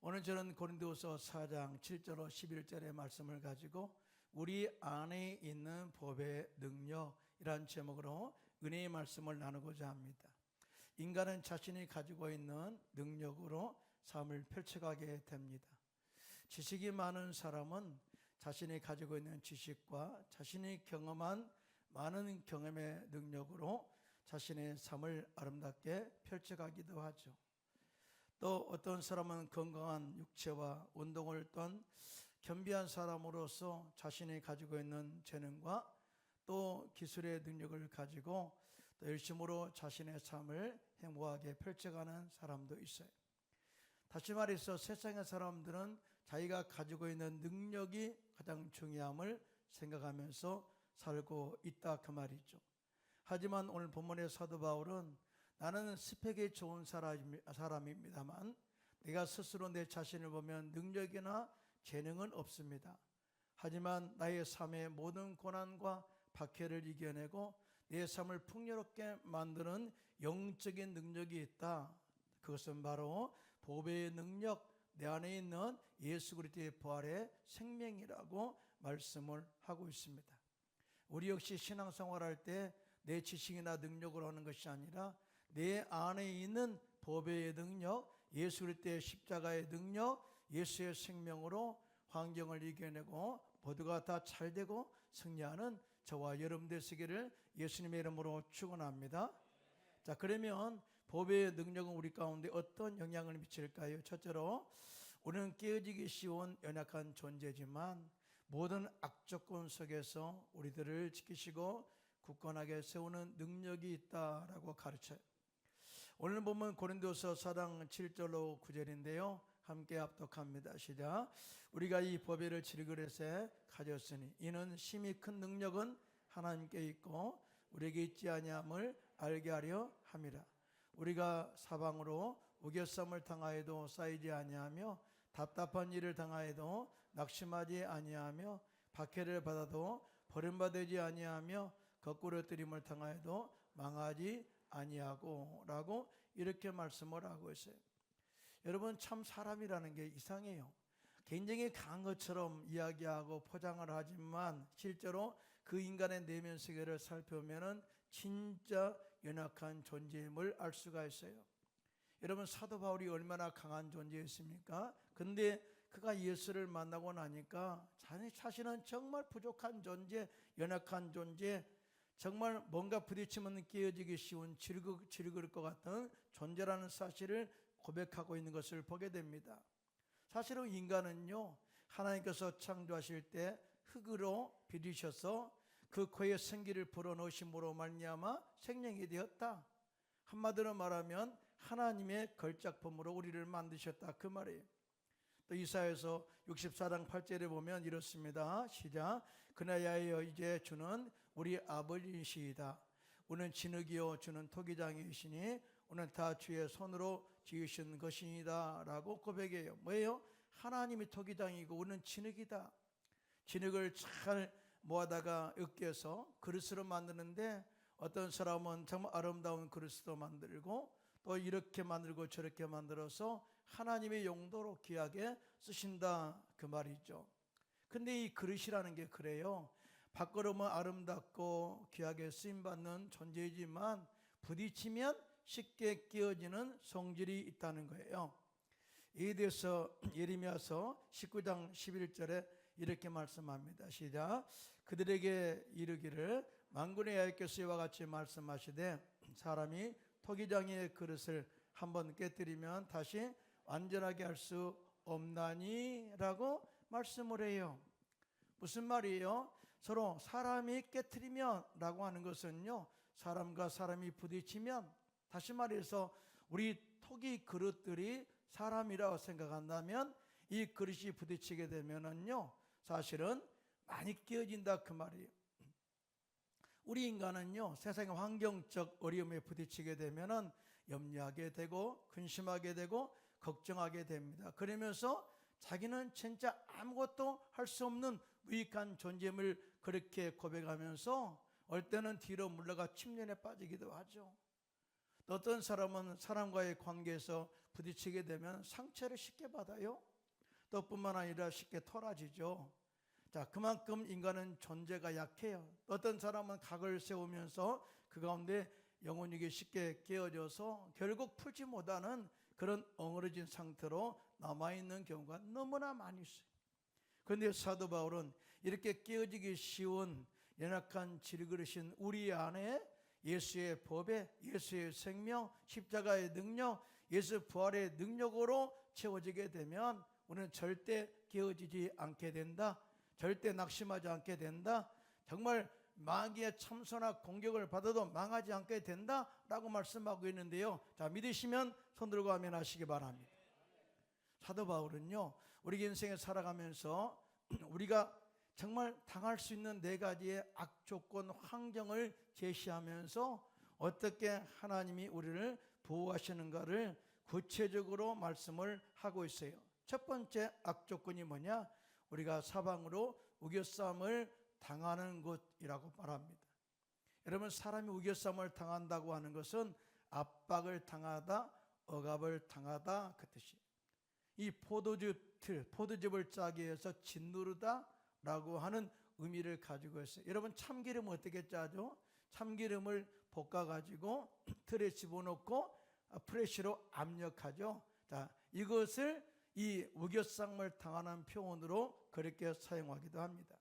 오늘 저는 고린도후서 4장 7절로 11절의 말씀을 가지고 우리 안에 있는 법의 능력이란 제목으로 은혜의 말씀을 나누고자 합니다. 인간은 자신이 가지고 있는 능력으로 삶을 펼쳐가게 됩니다. 지식이 많은 사람은 자신이 가지고 있는 지식과 자신이 경험한 많은 경험의 능력으로 자신의 삶을 아름답게 펼쳐가기도 하죠. 또 어떤 사람은 건강한 육체와 운동을 떤 겸비한 사람으로서 자신이 가지고 있는 재능과 또 기술의 능력을 가지고 또 열심으로 자신의 삶을 행복하게 펼쳐가는 사람도 있어요. 다시 말해서 세상의 사람들은 자기가 가지고 있는 능력이 가장 중요함을 생각하면서 살고 있다 그 말이죠. 하지만 오늘 본문의 사도 바울은 나는 스펙이 좋은 사람입니다만 내가 스스로 내 자신을 보면 능력이나 재능은 없습니다. 하지만 나의 삶의 모든 고난과 박해를 이겨내고 내 삶을 풍요롭게 만드는 영적인 능력이 있다. 그것은 바로 보배의 능력, 내 안에 있는 예수 그리스도의 부활의 생명이라고 말씀을 하고 있습니다. 우리 역시 신앙생활할 때 내 지식이나 능력으로 하는 것이 아니라 내 안에 있는 보배의 능력, 예수 그리스도의 십자가의 능력, 예수의 생명으로 환경을 이겨내고 모두가 다 잘되고 승리하는 저와 여러분 되시기를 예수님의 이름으로 축원합니다. 자, 그러면 보배의 능력은 우리 가운데 어떤 영향을 미칠까요? 첫째로 우리는 깨어지기 쉬운 연약한 존재지만 모든 악조건 속에서 우리들을 지키시고 굳건하게 세우는 능력이 있다라고 가르쳐요. 오늘 보면 고린도서 4장 7절로 9절인데요. 함께 합독합니다. 시작. 우리가 이 보배를 질그릇에 가졌으니 이는 심히 큰 능력은 하나님께 있고 우리에게 있지 아니함을 알게 하려 함이라. 우리가 사방으로 우겨쌈을 당하여도 쌓이지 아니하며 답답한 일을 당하여도 낙심하지 아니하며 박해를 받아도 버림받지 아니하며 거꾸러뜨림을 당하여도 망하지 아니하고 라고 이렇게 말씀을 하고 있어요. 여러분, 참 사람이라는 게 이상해요. 굉장히 강한 것처럼 이야기하고 포장을 하지만 실제로 그 인간의 내면 세계를 살펴보면 진짜 연약한 존재임을 알 수가 있어요. 여러분, 사도 바울이 얼마나 강한 존재였습니까? 근데 그가 예수를 만나고 나니까 자신은 정말 부족한 존재, 연약한 존재, 정말 뭔가 부딪히면 깨어지기 쉬운 질그릇 것 같은 존재라는 사실을 고백하고 있는 것을 보게 됩니다. 사실은 인간은요, 하나님께서 창조하실 때 흙으로 빚으셔서 그 코에 생기를 불어넣으심으로 말미암아 생명이 되었다. 한마디로 말하면 하나님의 걸작품으로 우리를 만드셨다 그 말이에요. 또 이사야서 64장 8절에 보면 이렇습니다. 시작. 그나야여 이제 주는 우리 아버지시이다. 우리는 진흙이요 주는 토기장이시니 우리는 다 주의 손으로 지으신 것이니다 라고 고백해요. 뭐예요? 하나님이 토기장이고 우리는 진흙이다. 진흙을 잘 모아다가 으깨서 그릇으로 만드는데 어떤 사람은 정말 아름다운 그릇도 만들고 또 이렇게 만들고 저렇게 만들어서 하나님의 용도로 귀하게 쓰신다 그 말이죠. 근데 이 그릇이라는 게 그래요. 밖으로는 아름답고 귀하게 쓰임받는 존재이지만 부딪히면 쉽게 끼어지는 성질이 있다는 거예요. 이에 대해서 예레미야서 19장 11절에 이렇게 말씀합니다. 시작. 그들에게 이르기를 만군의 여호와께서 이와 같이 말씀하시되 사람이 토기장의 그릇을 한번 깨뜨리면 다시 완전하게 할 수 없나니 라고 말씀을 해요. 무슨 말이에요? 서로 사람이 깨뜨리면 라고 하는 것은요, 사람과 사람이 부딪히면, 다시 말해서 우리 토기 그릇들이 사람이라고 생각한다면 이 그릇이 부딪히게 되면은요, 사실은 많이 깨어진다 그 말이에요. 우리 인간은요, 세상의 환경적 어려움에 부딪히게 되면은 염려하게 되고 근심하게 되고 걱정하게 됩니다. 그러면서 자기는 진짜 아무것도 할 수 없는 무익한 존재임을 그렇게 고백하면서 어떨 때는 뒤로 물러가 침륜에 빠지기도 하죠. 또 어떤 사람은 사람과의 관계에서 부딪히게 되면 상처를 쉽게 받아요. 또 뿐만 아니라 쉽게 토라지죠. 자, 그만큼 인간은 존재가 약해요. 어떤 사람은 각을 세우면서 그 가운데 영혼이 쉽게 깨어져서 결국 풀지 못하는 그런 엉그러진 상태로 남아있는 경우가 너무나 많이 있어요. 그런데 사도 바울은 이렇게 깨어지기 쉬운 연약한 질그릇인 우리 안에 예수의 법에, 예수의 생명, 십자가의 능력, 예수 부활의 능력으로 채워지게 되면 우리는 절대 깨어지지 않게 된다. 절대 낙심하지 않게 된다. 정말 마귀의 참소나 공격을 받아도 망하지 않게 된다라고 말씀하고 있는데요. 자, 믿으시면 손 들고 아멘 하시기 바랍니다. 사도 바울은요, 우리 인생에 살아가면서 우리가 정말 당할 수 있는 네 가지의 악조건 환경을 제시하면서 어떻게 하나님이 우리를 보호하시는가를 구체적으로 말씀을 하고 있어요. 첫 번째 악조건이 뭐냐? 우리가 사방으로 우겨싸움을 당하는 곳이라고 말합니다. 여러분, 사람이 우겨싸움을 당한다고 하는 것은 압박을 당하다, 억압을 당하다 그 뜻이에요. 이 포도즙을 짜기 위해서 짓누르다 라고 하는 의미를 가지고 있어요. 여러분, 참기름 어떻게 짜죠? 참기름을 볶아가지고 틀에 집어넣고 프레시로 압력하죠. 자, 이것을 이 우겨싸움을 당하는 표현으로 그렇게 사용하기도 합니다.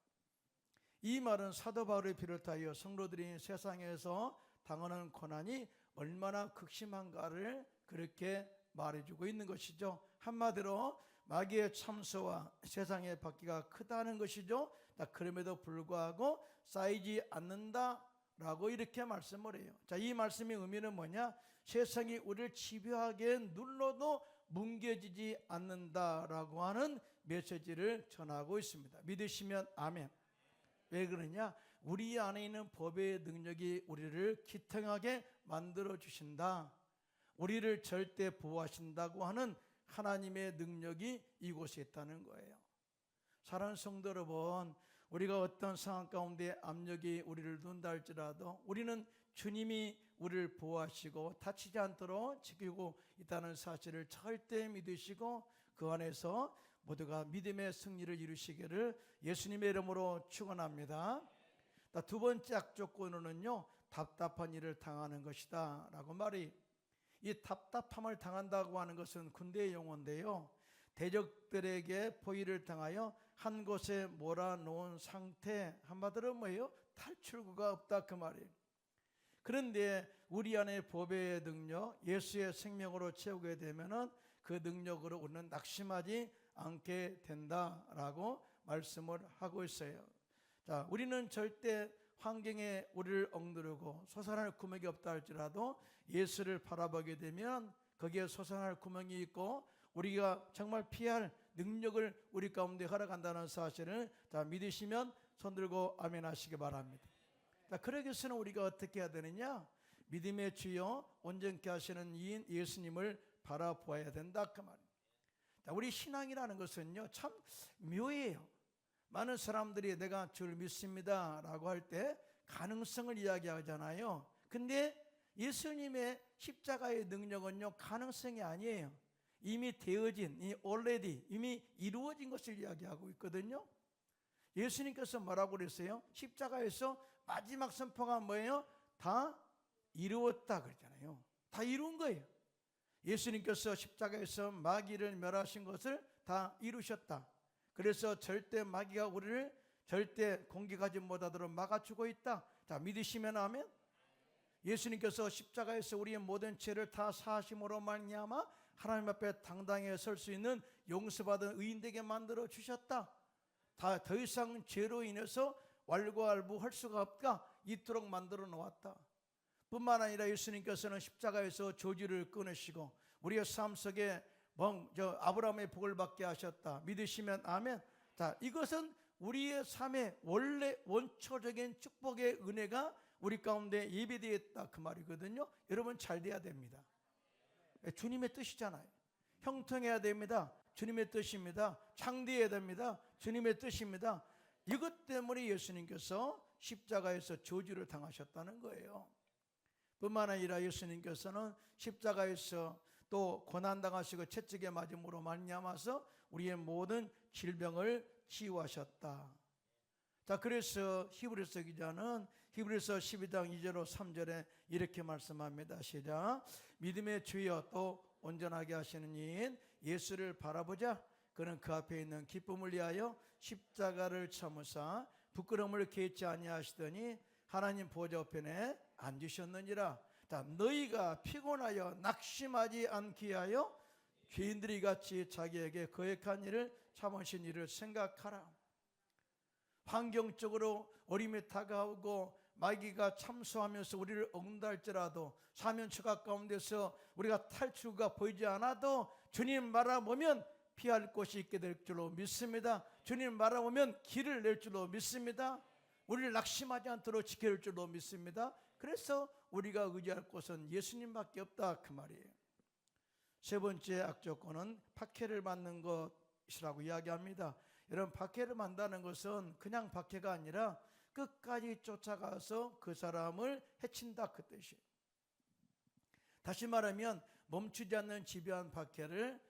이 말은 사도 바울을 비롯하여 성도들이 세상에서 당하는 고난이 얼마나 극심한가를 그렇게 말해주고 있는 것이죠. 한마디로 마귀의 참소와 세상의 박해가 크다는 것이죠. 자, 그럼에도 불구하고 쌓이지 않는다라고 이렇게 말씀을 해요. 자, 이 말씀의 의미는 뭐냐? 세상이 우리를 집요하게 눌러도 뭉개지지 않는다라고 하는 메시지를 전하고 있습니다. 믿으시면 아멘. 왜 그러냐? 우리 안에 있는 법의 능력이 우리를 기탱하게 만들어 주신다. 우리를 절대 보호하신다고 하는 하나님의 능력이 이곳에 있다는 거예요. 사랑하는 성도 여러분, 우리가 어떤 상황 가운데 압력이 우리를 눈다 할지라도 우리는 주님이 우리를 보호하시고 다치지 않도록 지키고 있다는 사실을 절대 믿으시고 그 안에서 모두가 믿음의 승리를 이루시기를 예수님의 이름으로 축원합니다. 두 번째 악조건으로는요, 답답한 일을 당하는 것이다 라고 말이. 이 답답함을 당한다고 하는 것은 군대의 용어인데요, 대적들에게 포위를 당하여 한 곳에 몰아놓은 상태, 한마디로 뭐예요? 탈출구가 없다 그 말이에요. 그런데 우리 안에 법의 능력, 예수의 생명으로 채우게 되면은 그 능력으로 우리는 낙심하지 않게 된다라고 말씀을 하고 있어요. 자, 우리는 절대 환경에 우리를 억누르고 솟아날 구멍이 없다 할지라도 예수를 바라보게 되면 거기에 솟아날 구멍이 있고 우리가 정말 피할 능력을 우리 가운데 허락한다는 사실을 다 믿으시면 손들고 아멘 하시기 바랍니다. 자, 그러기 위해서는 우리가 어떻게 해야 되느냐? 믿음의 주여 온전케 하시는 이인 예수님을 바라보아야 된다 그 말입니다. 자, 우리 신앙이라는 것은요, 참 묘해요. 많은 사람들이 내가 주를 믿습니다 라고 할 때 가능성을 이야기하잖아요. 근데 예수님의 십자가의 능력은요, 가능성이 아니에요. 이미 되어진, 이미 이루어진 것을 이야기하고 있거든요. 예수님께서 뭐라고 그랬어요? 십자가에서 마지막 선포가 뭐예요? 다 이루었다 그랬잖아요. 다 이룬 거예요. 예수님께서 십자가에서 마귀를 멸하신 것을 다 이루셨다. 그래서 절대 마귀가 우리를 절대 공격하지 못하도록 막아주고 있다. 자, 믿으시면 아멘. 예수님께서 십자가에서 우리의 모든 죄를 다 사하심으로 말미암아 하나님 앞에 당당히 설 수 있는 용서받은 의인되게 만들어 주셨다. 다 더 이상 죄로 인해서 왈가왈부할 수가 없다. 이토록 만들어 놓았다. 뿐만 아니라 예수님께서는 십자가에서 저주를 끊으시고 우리의 삶 속에 아브라함의 복을 받게 하셨다. 믿으시면 아멘. 자, 이것은 우리의 삶의 원래 원초적인 축복의 은혜가 우리 가운데 예비되어 있다 그 말이거든요. 여러분, 잘 돼야 됩니다. 주님의 뜻이잖아요. 형통해야 됩니다. 주님의 뜻입니다. 창대해야 됩니다. 주님의 뜻입니다. 이것 때문에 예수님께서 십자가에서 저주를 당하셨다는 거예요. 뿐만 아니라 예수님께서는 십자가에서 또 고난당하시고 채찍에 맞음으로 말미암아서 우리의 모든 질병을 치유하셨다. 자, 그래서 히브리서 기자는 히브리서 12장 2절로 3절에 이렇게 말씀합니다. 시작. 믿음의 주여 또 온전하게 하시는 이인 예수를 바라보자. 그는 그 앞에 있는 기쁨을 위하여 십자가를 참으사 부끄러움을 개치 아니하시더니 하나님 보좌 우편에 앉으셨느니라. 자, 너희가 피곤하여 낙심하지 않기 위하여 죄인들이 같이 자기에게 거역한 일을 참으신 일을 생각하라. 환경적으로 어림이 다가오고 마귀가 참소하면서 우리를 억눌할지라도 사면초가 가운데서 우리가 탈출구가 보이지 않아도 주님 바라보면 피할 곳이 있게 될 줄로 믿습니다. 주님 바라보면 길을 낼 줄로 믿습니다. 우리를 낙심하지 않도록 지킬 줄로 믿습니다. 그래서 우리가 의지할 곳은 예수님밖에 없다 그 말이에요. 세 번째 악조건은 박해를 받는 것이라고 이야기합니다. 여러분, 박해를 받는다는 것은 그냥 박해가 아니라 끝까지 쫓아가서 그 사람을 해친다 그 뜻이에요. 다시 말하면 멈추지 않는 집요한 박해를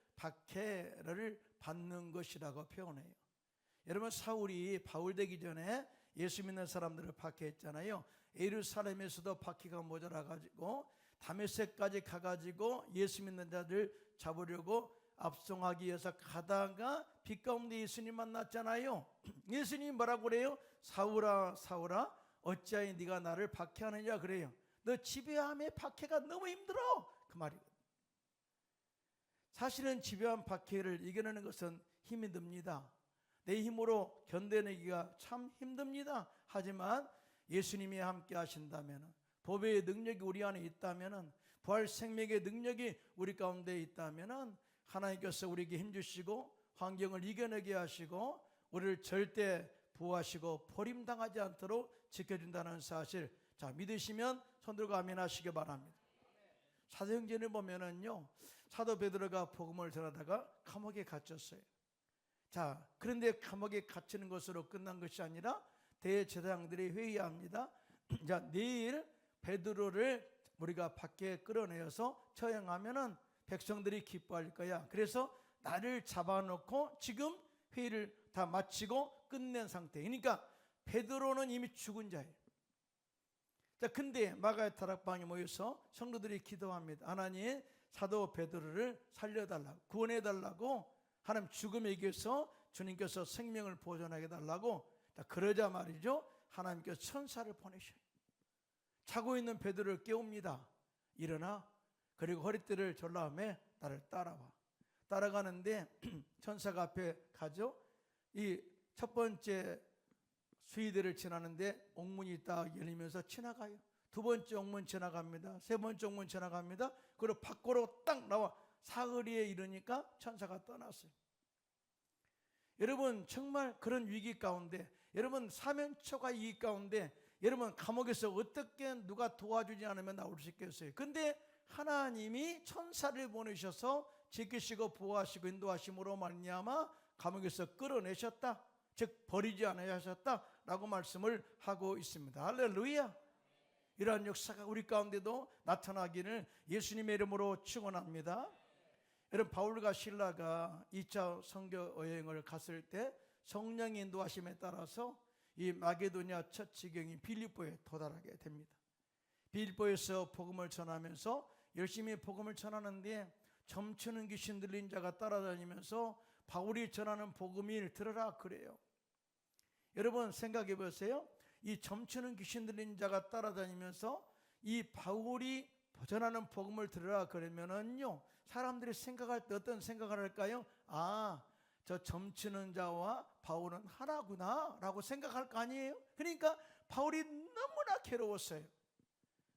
받는 것이라고 표현해요. 여러분, 사울이 바울 되기 전에 예수 믿는 사람들을 박해했잖아요. 예루살렘에서도 박해가 모자라가지고 다메섹까지 가가지고 예수 믿는 자들 잡으려고 압송하기 위해서 가다가 빛 가운데 예수님 만났잖아요. 예수님 뭐라고 그래요? 사울아 사울아 어찌하여 네가 나를 박해하느냐 그래요. 너 집요함의 박해가 너무 힘들어 그 말이거든요. 사실은 집요한 박해를 이겨내는 것은 힘이 듭니다. 내 힘으로 견뎌내기가 참 힘듭니다. 하지만 예수님이 함께 하신다면, 보배의 능력이 우리 안에 있다면, 부활 생명의 능력이 우리 가운데 있다면 하나님께서 우리에게 힘주시고 환경을 이겨내게 하시고 우리를 절대 보호하시고 버림당하지 않도록 지켜준다는 사실, 자, 믿으시면 손 들고 아멘 하시기 바랍니다. 사도행전을 보면은요, 사도 베드로가 복음을 전하다가 감옥에 갇혔어요. 자, 그런데 감옥에 갇히는 것으로 끝난 것이 아니라 대제사장들이 회의합니다. 자, 내일 베드로를 우리가 밖에 끌어내어서 처형하면은 백성들이 기뻐할 거야. 그래서 나를 잡아놓고 지금 회의를 다 마치고 끝낸 상태. 그러니까 베드로는 이미 죽은 자예요. 자, 근데 마가의 다락방에 모여서 성도들이 기도합니다. 하나님, 사도 베드로를 살려달라고, 구원해달라고, 하나님 죽음에 이겨서 주님께서 생명을 보존하게 달라고. 자, 그러자 말이죠, 하나님께서 천사를 보내셔요. 자고 있는 베드로를 깨웁니다. 일어나. 그리고 허리띠를 졸라매며 나를 따라와. 따라가는데 천사가 앞에 가죠. 이 첫 번째 수위대를 지나는데 옥문이 딱 열리면서 지나가요. 두 번째 옥문 지나갑니다. 세 번째 옥문 지나갑니다. 그리고 밖으로 딱 나와 사거리에 이르니까 천사가 떠났어요. 여러분, 정말 그런 위기 가운데, 여러분 사면초가 이 가운데, 여러분 감옥에서 어떻게 누가 도와주지 않으면 나올 수 있겠어요? 근데 하나님이 천사를 보내셔서 지키시고 보호하시고 인도하심으로 말미암아 감옥에서 끌어내셨다, 즉 버리지 않아야 하셨다라고 말씀을 하고 있습니다. 할렐루야. 이러한 역사가 우리 가운데도 나타나기를 예수님의 이름으로 축원합니다. 여러분, 바울과 실라가 2차 선교 여행을 갔을 때 성령의 인도하심에 따라서 이 마게도냐 첫 지경인 빌립보에 도달하게 됩니다. 빌립보에서 복음을 전하면서 열심히 복음을 전하는데 점치는 귀신 들린 자가 따라다니면서 바울이 전하는 복음을 들으라 그래요. 여러분 생각해 보세요. 이 점치는 귀신 들린 자가 따라다니면서 이 바울이 전하는 복음을 들으라 그러면은요, 사람들이 생각할 때 어떤 생각을 할까요? 아, 저 점치는 자와 바울은 하나구나 라고 생각할 거 아니에요? 그러니까 바울이 너무나 괴로웠어요.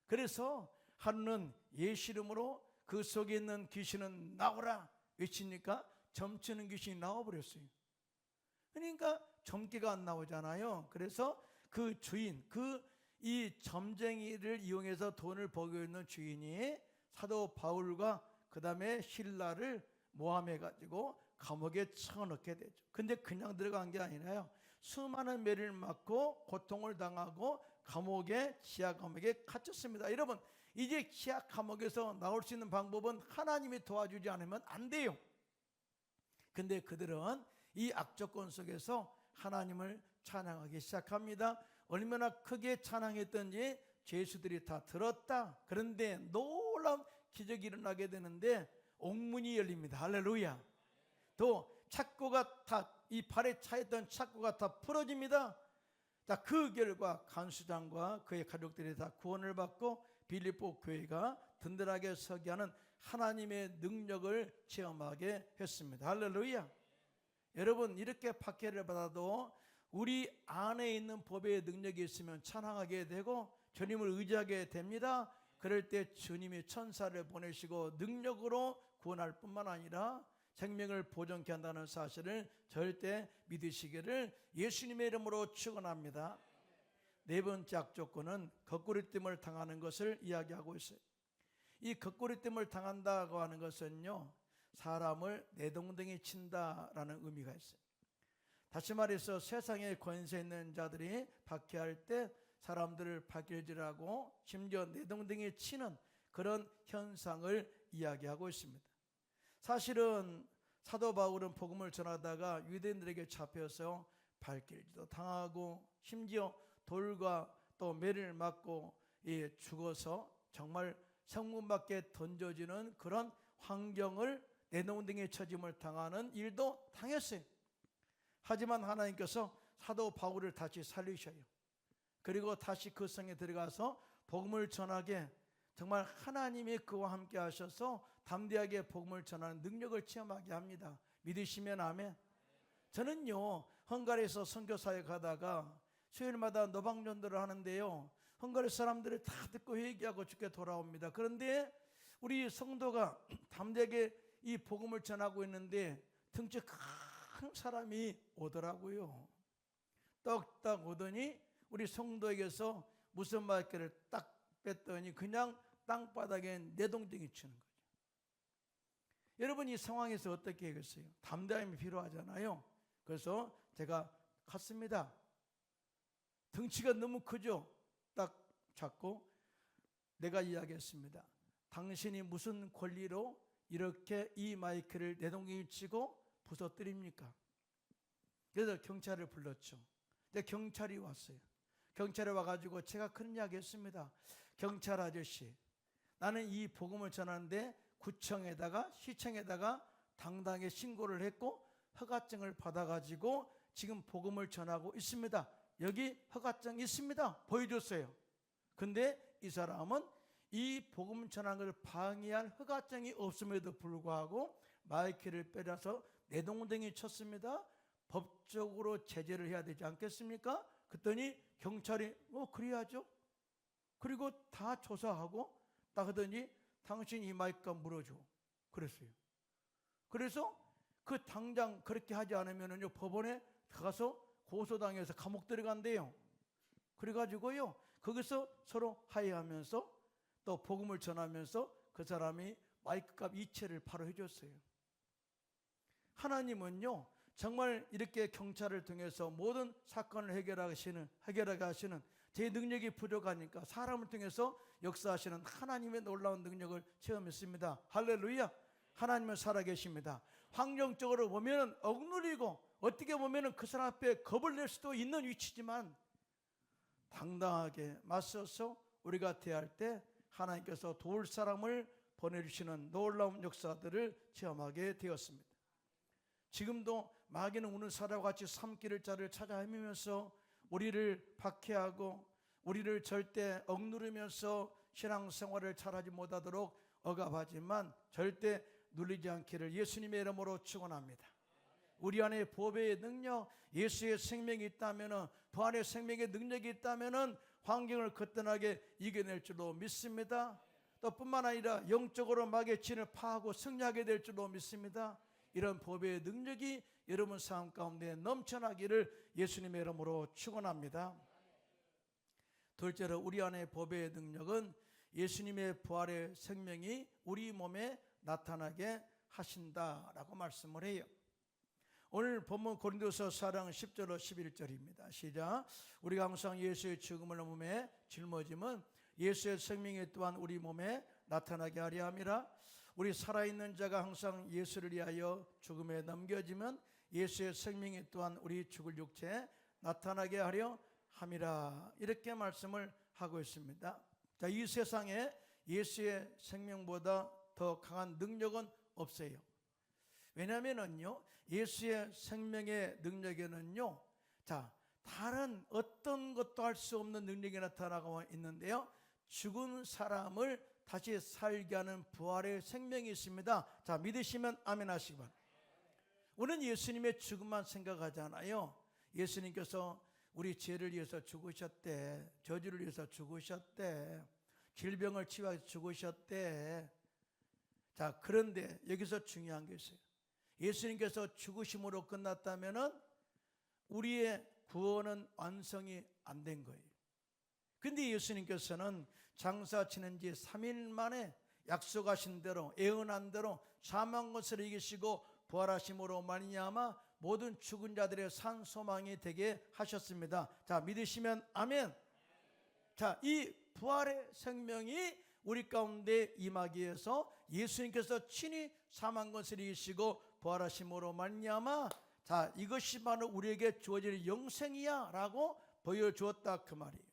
그래서 하루는 예수 이름으로 그 속에 있는 귀신은 나오라 외치니까 점치는 귀신이 나와버렸어요. 그러니까 점괘가 안 나오잖아요. 그래서 그 주인, 이 점쟁이를 이용해서 돈을 벌고 있는 주인이 사도 바울과 그 다음에 실라를 모함해가지고 감옥에 쳐넣게 되죠. 근데 그냥 들어간 게 아니라요, 수많은 매를 맞고 고통을 당하고 지하 감옥에 갇혔습니다. 여러분, 이제 기약 감옥에서 나올 수 있는 방법은 하나님이 도와주지 않으면 안 돼요. 근데 그들은 이 악조건 속에서 하나님을 찬양하기 시작합니다. 얼마나 크게 찬양했던지 죄수들이 다 들었다. 그런데 놀라운 기적이 일어나게 되는데 옥문이 열립니다. 할렐루야. 또 착고가 다, 이 발에 차있던 착고가 다 풀어집니다. 자, 그 결과 간수장과 그의 가족들이 다 구원을 받고 빌립보 교회가 든든하게 서게 하는 하나님의 능력을 체험하게 했습니다. 할렐루야. 여러분, 이렇게 박해를 받아도 우리 안에 있는 법의 능력이 있으면 찬양하게 되고 주님을 의지하게 됩니다. 그럴 때 주님이 천사를 보내시고 능력으로 구원할 뿐만 아니라 생명을 보존케 한다는 사실을 절대 믿으시기를 예수님의 이름으로 축원합니다. 네 번째 악조건은 거꾸리됨을 당하는 것을 이야기하고 있어요. 이 거꾸리됨을 당한다고 하는 것은요, 사람을 내동댕이 친다라는 의미가 있어요. 다시 말해서 세상에 권세 있는 자들이 박해할 때 사람들을 박일질하고 심지어 내동댕이 치는 그런 현상을 이야기하고 있습니다. 사실은 사도 바울은 복음을 전하다가 유대인들에게 잡혀서 발길질도 당하고 심지어 돌과 또 매를 맞고 죽어서 정말 성문 밖에 던져지는 그런 환경을 내동댕이 쳐짐을 당하는 일도 당했어요. 하지만 하나님께서 사도 바울을 다시 살리셔요. 그리고 다시 그 성에 들어가서 복음을 전하게 정말 하나님이 그와 함께 하셔서 담대하게 복음을 전하는 능력을 체험하게 합니다. 믿으시면 아멘. 저는요, 헝가리에서 선교사역 하다가 수요일마다 노방전도를 하는데요, 헝가리 사람들이 다 듣고 회개하고 주께 돌아옵니다. 그런데 우리 성도가 담대하게 이 복음을 전하고 있는데 등치 큰 사람이 오더라고요. 떡딱 오더니 우리 성도에게서 무슨 말귀를 딱 뺐더니 그냥 땅바닥에 내동댕이 치는 거죠. 여러분, 이 상황에서 어떻게 하겠어요? 담대함이 필요하잖아요. 그래서 제가 갔습니다. 덩치가 너무 크죠? 딱 잡고 내가 이야기했습니다. 당신이 무슨 권리로 이렇게 이 마이크를 내동댕이 치고 부서뜨립니까? 그래서 경찰을 불렀죠. 근데 경찰이 왔어요. 경찰이 와가지고 제가 그런 이야기 했습니다. 경찰 아저씨, 나는 이 복음을 전하는데 구청에다가 시청에다가 당당하게 신고를 했고 허가증을 받아가지고 지금 복음을 전하고 있습니다. 여기 허가증 있습니다. 보여줬어요. 근데 이 사람은 이 복음 전하는 것을 방해할 허가증이 없음에도 불구하고 마이크를 빼려서 내동댕이 쳤습니다. 법적으로 제재를 해야 되지 않겠습니까? 그랬더니 경찰이 그래야죠. 그리고 다 조사하고 딱 하더니 당신 이 마이크가 물어줘. 그랬어요. 그래서 그 당장 그렇게 하지 않으면요, 법원에 가서 고소당해서 감옥 들어간대요. 그래가지고요, 거기서 서로 화해하면서 또 복음을 전하면서 그 사람이 마이크 값 이체를 바로 해줬어요. 하나님은요, 정말 이렇게 경찰을 통해서 모든 사건을 해결하게 하시는 제 능력이 부족하니까 사람을 통해서 역사하시는 하나님의 놀라운 능력을 체험했습니다. 할렐루야. 하나님은 살아계십니다. 환경적으로 보면 억누리고 어떻게 보면 그 사람 앞에 겁을 낼 수도 있는 위치지만 당당하게 맞서서 우리가 대할 때 하나님께서 도울 사람을 보내주시는 놀라운 역사들을 체험하게 되었습니다. 지금도 마귀는 우는 사자와 같이 삼키를 자를 찾아 헤매면서 우리를 박해하고 우리를 절대 억누르면서 신앙생활을 잘하지 못하도록 억압하지만 절대 눌리지 않기를 예수님의 이름으로 축원합니다. 우리 안에 보배의 능력, 예수의 생명이 있다면, 부활의 생명의 능력이 있다면 환경을 거뜬하게 이겨낼 줄로 믿습니다. 또 뿐만 아니라 영적으로 마귀의 진을 파하고 승리하게 될 줄로 믿습니다. 이런 보배의 능력이 여러분 삶 가운데 넘쳐나기를 예수님의 이름으로 축원합니다. 둘째로 우리 안에 보배의 능력은 예수님의 부활의 생명이 우리 몸에 나타나게 하신다라고 말씀을 해요. 오늘 본문 고린도서 4장 10절로 11절입니다. 시작. 우리가 항상 예수의 죽음을 몸에 짊어짐은 예수의 생명이 또한 우리 몸에 나타나게 하려 함이라. 우리 살아있는 자가 항상 예수를 위하여 죽음에 넘겨지면 예수의 생명이 또한 우리 죽을 육체에 나타나게 하려 함이라. 이렇게 말씀을 하고 있습니다. 자, 이 세상에 예수의 생명보다 더 강한 능력은 없어요. 왜냐하면요, 예수의 생명의 능력에는요, 자, 다른 어떤 것도 할 수 없는 능력이 나타나고 있는데요, 죽은 사람을 다시 살게 하는 부활의 생명이 있습니다. 자, 믿으시면 아멘 하시기 바랍니다. 우리는 예수님의 죽음만 생각하잖아요. 예수님께서 우리 죄를 위해서 죽으셨대, 저주를 위해서 죽으셨대, 질병을 치유하셔서 죽으셨대. 자, 그런데 여기서 중요한 게 있어요. 예수님께서 죽으심으로 끝났다면은 우리의 구원은 완성이 안 된 거예요. 근데 예수님께서는 장사 치는 지 3일 만에 약속하신 대로, 예언한 대로 사망 것을 이기시고 부활하심으로 말미암아 모든 죽은 자들의 산 소망이 되게 하셨습니다. 자, 믿으시면 아멘. 자, 이 부활의 생명이 우리 가운데 임하기 위해서 예수님께서 친히 사망 것을 이기시고 부활하심으로 말미암아, 자, 이것이 바로 우리에게 주어질 영생이야 라고 보여주었다, 그 말이에요.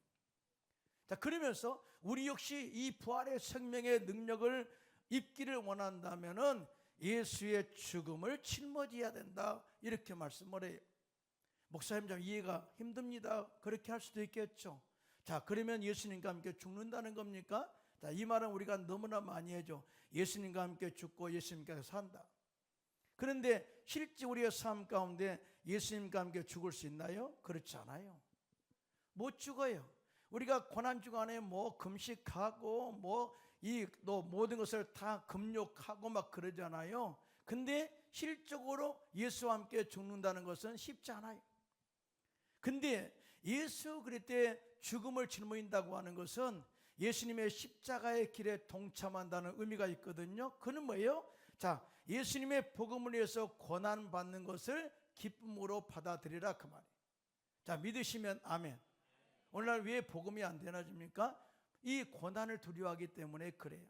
자, 그러면서 우리 역시 이 부활의 생명의 능력을 입기를 원한다면은 예수의 죽음을 짊어져야 된다, 이렇게 말씀을 해요. 목사님, 좀 이해가 힘듭니다. 그렇게 할 수도 있겠죠. 자, 그러면 예수님과 함께 죽는다는 겁니까? 자, 이 말은 우리가 너무나 많이 해죠. 예수님과 함께 죽고 예수님과 산다. 그런데 실제 우리의 삶 가운데 예수님과 함께 죽을 수 있나요? 그렇지 않아요. 못 죽어요. 우리가 고난주간에 뭐 금식하고 또 모든 것을 다 금욕하고 막 그러잖아요. 근데 실적으로 예수와 함께 죽는다는 것은 쉽지 않아요. 근데 예수 그리스도의 죽음을 짊어진다고 하는 것은 예수님의 십자가의 길에 동참한다는 의미가 있거든요. 그는 뭐예요? 자, 예수님의 복음을 위해서 고난받는 것을 기쁨으로 받아들이라, 그 말이에요. 자, 믿으시면 아멘. 오늘날 왜 복음이 안 되나집니까? 이 고난을 두려워하기 때문에 그래요.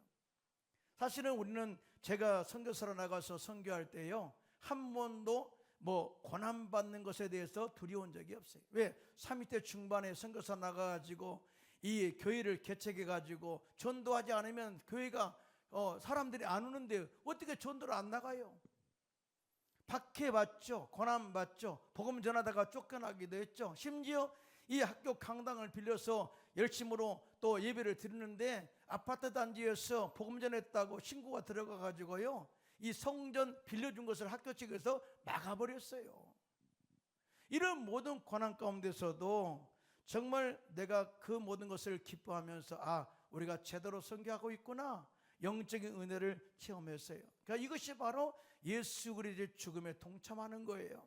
사실은 우리는, 제가 선교사로 나가서 선교할 때요, 한 번도 고난받는 것에 대해서 두려운 적이 없어요. 왜? 30대 중반에 선교사 나가가지고 이 교회를 개척해가지고 전도하지 않으면 교회가 사람들이 안 오는데 어떻게 전도를 안 나가요? 박해받죠. 고난받죠. 복음 전하다가 쫓겨나기도 했죠. 심지어 이 학교 강당을 빌려서 열심으로 또 예배를 드리는데 아파트 단지에서 복음 전했다고 신고가 들어가가지고요, 이 성전 빌려준 것을 학교 측에서 막아버렸어요. 이런 모든 고난 가운데서도 정말 내가 그 모든 것을 기뻐하면서, 아, 우리가 제대로 선교하고 있구나, 영적인 은혜를 체험했어요. 그러니까 이것이 바로 예수 그리스도의 죽음에 동참하는 거예요.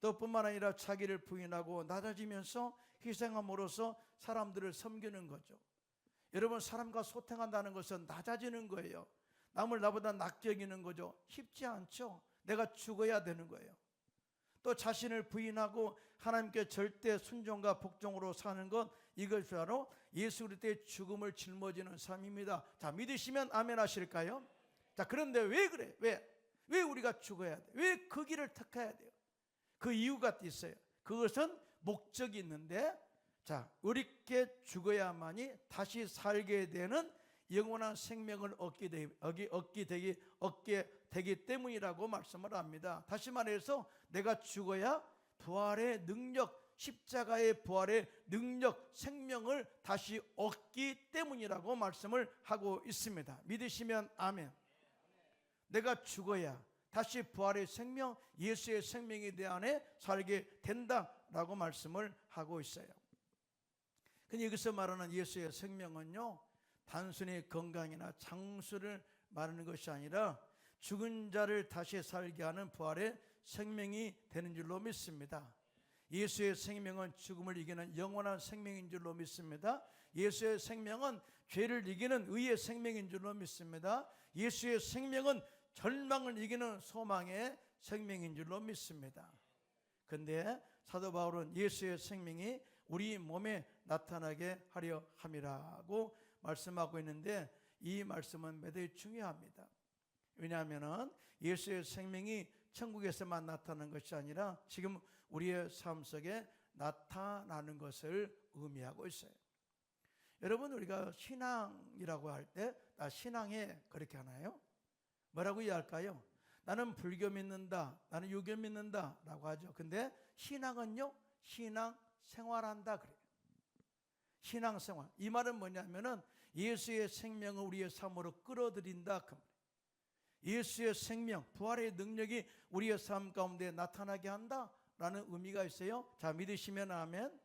또 뿐만 아니라 자기를 부인하고 낮아지면서 희생함으로써 사람들을 섬기는 거죠. 여러분, 사람과 소통한다는 것은 낮아지는 거예요. 남을 나보다 낮게 여기는 거죠. 쉽지 않죠. 내가 죽어야 되는 거예요. 또 자신을 부인하고 하나님께 절대 순종과 복종으로 사는 것, 이것이 바로 예수 그리스도의 죽음을 짊어지는 삶입니다. 자, 믿으시면 아멘 하실까요? 자, 그런데 왜 그래? 왜 우리가 죽어야 돼? 왜 그 길을 택해야 돼요? 그 이유가 있어요. 그것은 목적이 있는데, 자, 우리께 죽어야만이 다시 살게 되는 영원한 생명을 얻게 되기 때문이라고 말씀을 합니다. 다시 말해서 내가 죽어야 부활의 능력, 십자가의 부활의 능력, 생명을 다시 얻기 때문이라고 말씀을 하고 있습니다. 믿으시면 아멘. 내가 죽어야 다시 부활의 생명, 예수의 생명에 대해 살게 된다라고 말씀을 하고 있어요. 근데 여기서 말하는 예수의 생명은요, 단순히 건강이나 장수를 말하는 것이 아니라 죽은 자를 다시 살게 하는 부활의 생명이 되는 줄로 믿습니다. 예수의 생명은 죽음을 이기는 영원한 생명인 줄로 믿습니다. 예수의 생명은 죄를 이기는 의의 생명인 줄로 믿습니다. 예수의 생명은 절망을 이기는 소망의 생명인 줄로 믿습니다. 그런데 사도 바울은 예수의 생명이 우리 몸에 나타나게 하려 함이라고 말씀하고 있는데, 이 말씀은 매우 중요합니다. 왜냐하면 예수의 생명이 천국에서만 나타나는 것이 아니라 지금 우리의 삶 속에 나타나는 것을 의미하고 있어요. 여러분, 우리가 신앙이라고 할 때 신앙에 그렇게 하나요? 뭐라고 이해할까요? 나는 불교 믿는다, 나는 유교 믿는다 라고 하죠. 근데 신앙은요, 신앙 생활한다 그래요. 신앙 생활, 이 말은 뭐냐면은 예수의 생명을 우리의 삶으로 끌어들인다 그 말이에요. 예수의 생명, 부활의 능력이 우리의 삶 가운데 나타나게 한다라는 의미가 있어요. 자, 믿으시면 아멘.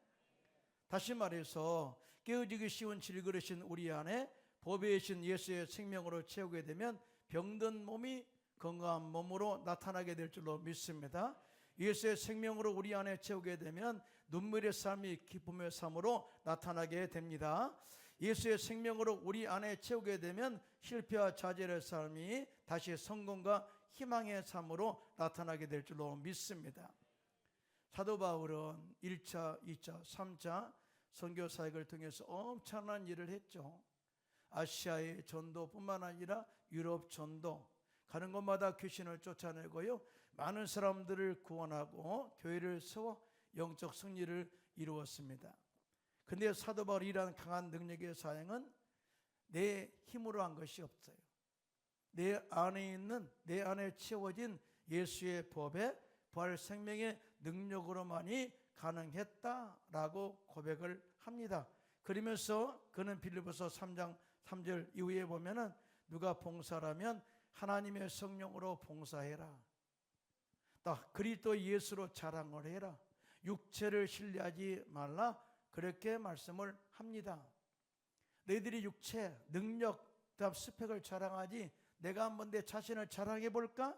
다시 말해서 깨어지기 쉬운 질그릇인 우리 안에 보배이신 예수의 생명으로 채우게 되면 병든 몸이 건강한 몸으로 나타나게 될 줄로 믿습니다. 예수의 생명으로 우리 안에 채우게 되면 눈물의 삶이 기쁨의 삶으로 나타나게 됩니다. 예수의 생명으로 우리 안에 채우게 되면 실패와 좌절의 삶이 다시 성공과 희망의 삶으로 나타나게 될 줄로 믿습니다. 사도 바울은 1차, 2차, 3차 선교 사역을 통해서 엄청난 일을 했죠. 아시아의 전도뿐만 아니라 유럽 전도, 가는 곳마다 귀신을 쫓아내고요, 많은 사람들을 구원하고 교회를 세워 영적 승리를 이루었습니다. 근데 사도 바울이 이러한 강한 능력의 사역은 내 힘으로 한 것이 없어요. 내 안에 채워진 예수의 법에 부활 생명의 능력으로만이 가능했다라고 고백을 합니다. 그러면서 그는 빌립보서 3장 3절 이후에 보면은 누가 봉사라면 하나님의 성령으로 봉사해라. 또 그리스도 예수로 자랑을 해라. 육체를 신뢰하지 말라. 그렇게 말씀을 합니다. 너희들이 육체, 능력, 스펙을 자랑하지 내가 한번 내 자신을 자랑해 볼까?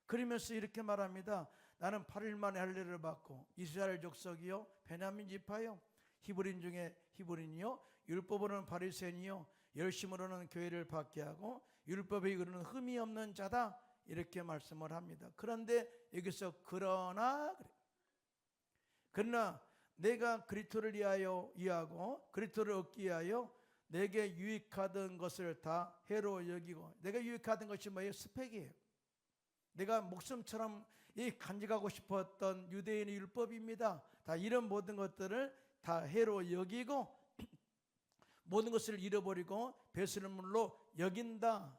그러면서 이렇게 말합니다. 나는 8일 만에 할례를 받고 이스라엘 족속이요 베냐민 지파요 히브리인 중에 히브리인이요 율법으로는 바리새인이요 열심으로는 교회를 받게 하고 율법에 이르는 흠이 없는 자다, 이렇게 말씀을 합니다. 그런데 여기서 그러나 내가 그리스도를 이해하고 그리스도를 얻기 위하여 내게 유익하던 것을 다 해로 여기고, 내가 유익하던 것이 뭐예요? 스펙이에요. 내가 목숨처럼 간직하고 싶었던 유대인의 율법입니다. 다 이런 모든 것들을 다 해로 여기고 모든 것을 잃어버리고 배설물로 여긴다.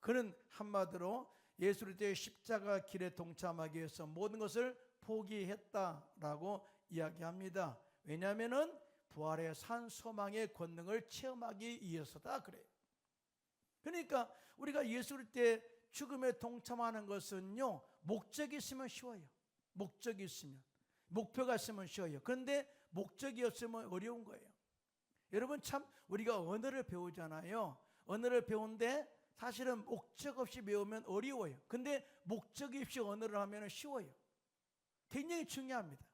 그는 한마디로 예수 그리스도의 십자가 길에 동참하기 위해서 모든 것을 포기했다라고 이야기합니다. 왜냐하면은 부활의 산 소망의 권능을 체험하기 위해서다 그래요. 그러니까 우리가 예수 그리스도의 죽음에 동참하는 것은요, 목적이 있으면 쉬워요. 목적이 있으면, 목표가 있으면 쉬워요. 그런데 목적이 없으면 어려운 거예요. 여러분, 참 우리가 언어를 배우잖아요. 언어를 배우는데 사실은 목적 없이 배우면 어려워요. 근데 목적이 없이 언어를 하면 쉬워요. 굉장히 중요합니다.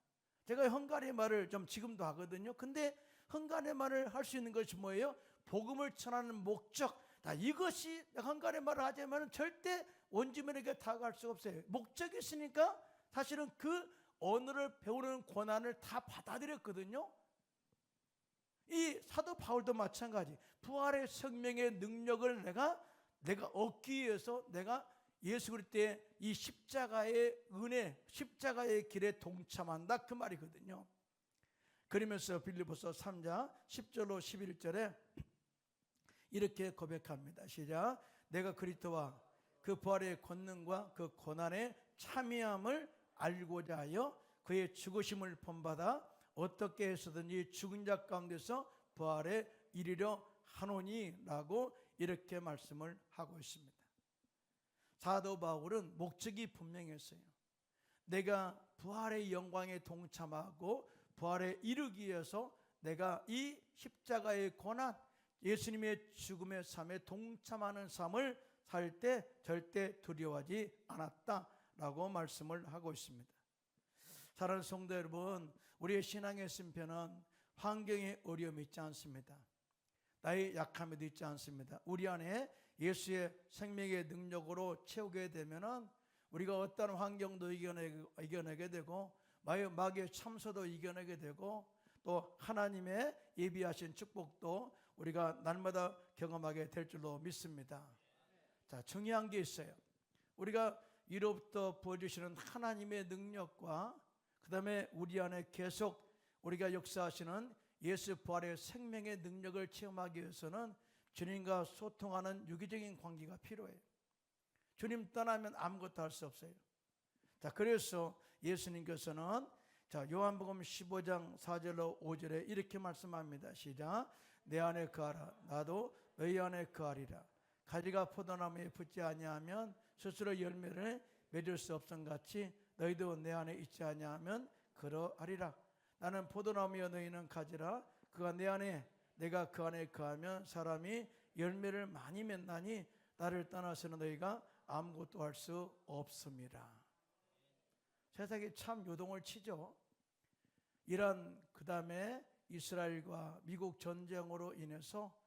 제가 헝가리 말을 좀 지금도 하거든요. 근데 헝가리 말을 할 수 있는 것이 뭐예요? 복음을 전하는 목적. 이것이 헝가리 말을 하자면 절대 원주민에게 다가갈 수가 없어요. 목적이 있으니까 사실은 그 언어를 배우는 권한을 다 받아들였거든요. 이 사도 바울도 마찬가지. 부활의 생명의 능력을 내가 얻기 위해서 내가 예수 그리스도의 이 십자가의 은혜, 십자가의 길에 동참한다 그 말이거든요. 그러면서 빌립보서 3장 10절로 11절에 이렇게 고백합니다. 시작. 내가 그리스도와 그 부활의 권능과 그 고난의 참여함을 알고자 하여 그의 죽으심을 본받아 어떻게 해서든지 죽은 자 가운데서 부활에 이르려 하노니라고 이렇게 말씀을 하고 있습니다. 사도 바울은 목적이 분명했어요. 내가 부활의 영광에 동참하고 부활에 이르기 위해서 내가 이 십자가의 고난, 예수님의 죽음의 삶에 동참하는 삶을 살 때 절대 두려워하지 않았다라고 말씀을 하고 있습니다. 사랑하는 성도 여러분, 우리의 신앙의 심표는 환경의 어려움이 있지 않습니다. 나의 약함에도 있지 않습니다. 우리 안에 예수의 생명의 능력으로 채우게 되면은 우리가 어떤 환경도 이겨내게 되고 마귀의 참소도 이겨내게 되고 또 하나님의 예비하신 축복도 우리가 날마다 경험하게 될 줄로 믿습니다. 자, 중요한 게 있어요. 우리가 위로부터 부어주시는 하나님의 능력과 그 다음에 우리 안에 계속 우리가 역사하시는 예수 부활의 생명의 능력을 체험하기 위해서는 주님과 소통하는 유기적인 관계가 필요해요. 주님 떠나면 아무것도 할 수 없어요. 자, 그래서 예수님께서는 자, 요한복음 15장 4절로 5절에 이렇게 말씀합니다. 시작. 내 안에 거하라. 나도 너희 안에 거하리라. 가지가 포도나무에 붙지 아니하면 스스로 열매를 맺을 수 없음 같이 너희도 내 안에 있지 아니하면 그러하리라. 나는 포도나무여 너희는 가지라. 그가 내 안에 내가 그 안에 거하면 사람이 열매를 많이 맺나니 나를 떠나서는 너희가 아무것도 할 수 없습니다. 세상이 참 요동을 치죠. 이란 그 다음에 이스라엘과 미국 전쟁으로 인해서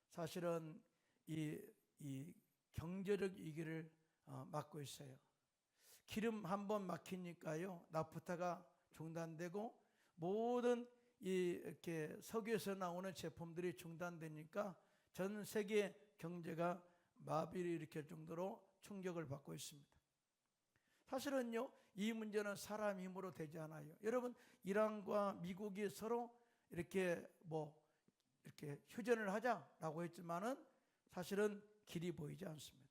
사실은 이 경제적 위기를 맞고 있어요. 기름 한번 막히니까요, 나프타가 중단되고 모든 이렇게 석유에서 나오는 제품들이 중단되니까 전 세계 경제가 마비를 일으킬 정도로 충격을 받고 있습니다. 사실은요, 이 문제는 사람 힘으로 되지 않아요. 여러분, 이란과 미국이 서로 이렇게 이렇게 휴전을 하자라고 했지만은 사실은 길이 보이지 않습니다.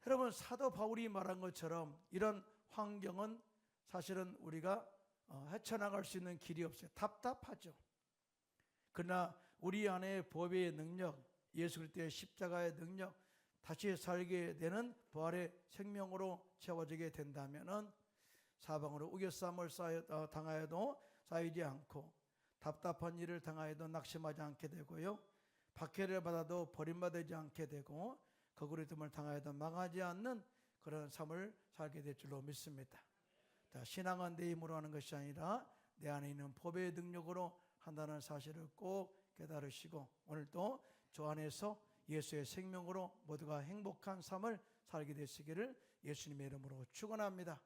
여러분, 사도 바울이 말한 것처럼 이런 환경은 사실은 우리가 헤쳐나갈 수 있는 길이 없어요. 답답하죠. 그러나 우리 안에 보배의 능력, 예수 그리스도의 십자가의 능력, 다시 살게 되는 부활의 생명으로 채워지게 된다면은 사방으로 우겨쌈을 당하여도 쌓이지 않고 답답한 일을 당하여도 낙심하지 않게 되고요, 박해를 받아도 버림받지 않게 되고 거구리됨을 당하여도 망하지 않는 그런 삶을 살게 될 줄로 믿습니다. 자, 신앙은 내 힘으로 하는 것이 아니라 내 안에 있는 보배의 능력으로 한다는 사실을 꼭 깨달으시고 오늘도 주 안에서 예수의 생명으로 모두가 행복한 삶을 살게 되시기를 예수님의 이름으로 축원합니다.